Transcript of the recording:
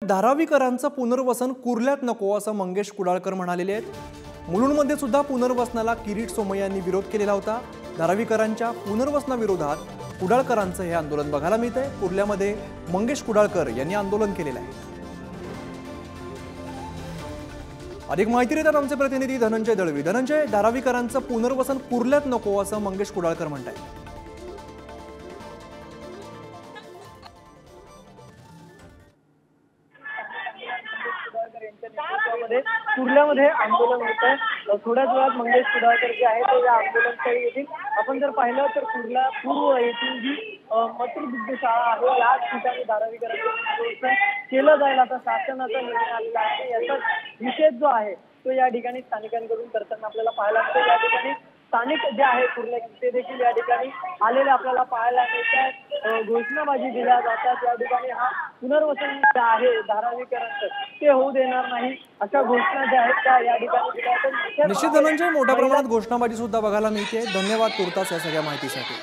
धारावीकरांचं पुनर्वसन कुर्ल्यात नको असं मंगेश कुडाळकर म्हणालेले आहेत। मुलुंडमध्ये सुद्धा पुनर्वसनाला किरीट सोमय्या यांनी विरोध केलेला होता। धारावीकरांच्या पुनर्वसनाविरोधात कुडाळकरांचं हे आंदोलन बघायला मिळतंय। कुर्ल्यामध्ये मंगेश कुडाळकर यांनी आंदोलन केलेलं आहे। अधिक माहिती देतात आमचे प्रतिनिधी धनंजय दळवी। धनंजय, धारावीकरांचं पुनर्वसन कुर्ल्यात नको असं मंगेश कुडाळकर म्हणतात। कुर्ल्यामध्ये आंदोलन होत आहे। थोड्याच वेळात मंगेश कुडाळकर जे आहे ते या आंदोलनस्थळी येतील। आपण जर पाहिलं तर कुर्ला पूर्व येथील जी मातृदुग्ध शाळा आहे याच ठिकाणी धारावीकरांचं केलं जाईल आता शासनाचा निर्णय आलेला आहे। याचा निषेध जो आहे तो या ठिकाणी स्थानिकांकडून करताना आपल्याला पाहायला मिळतो। या ठिकाणी स्थानिक जे आहे कुर्ला ते देखील या ठिकाणी आलेले आपल्याला पाहायला मिळतात। घोषणाबाजी दिल्या जातात। या ठिकाणी हा पुनर्वसन जे आहे धारावीकरांचं ते होऊ देणार नाही अशा घोषणा ज्या आहेत त्या या ठिकाणी दिल्या जातात। निश्चित धनंजय, मोठ्या प्रमाणात घोषणाबाजी सुद्धा बघायला मिळते। धन्यवाद तुर्तास या सगळ्या माहितीसाठी।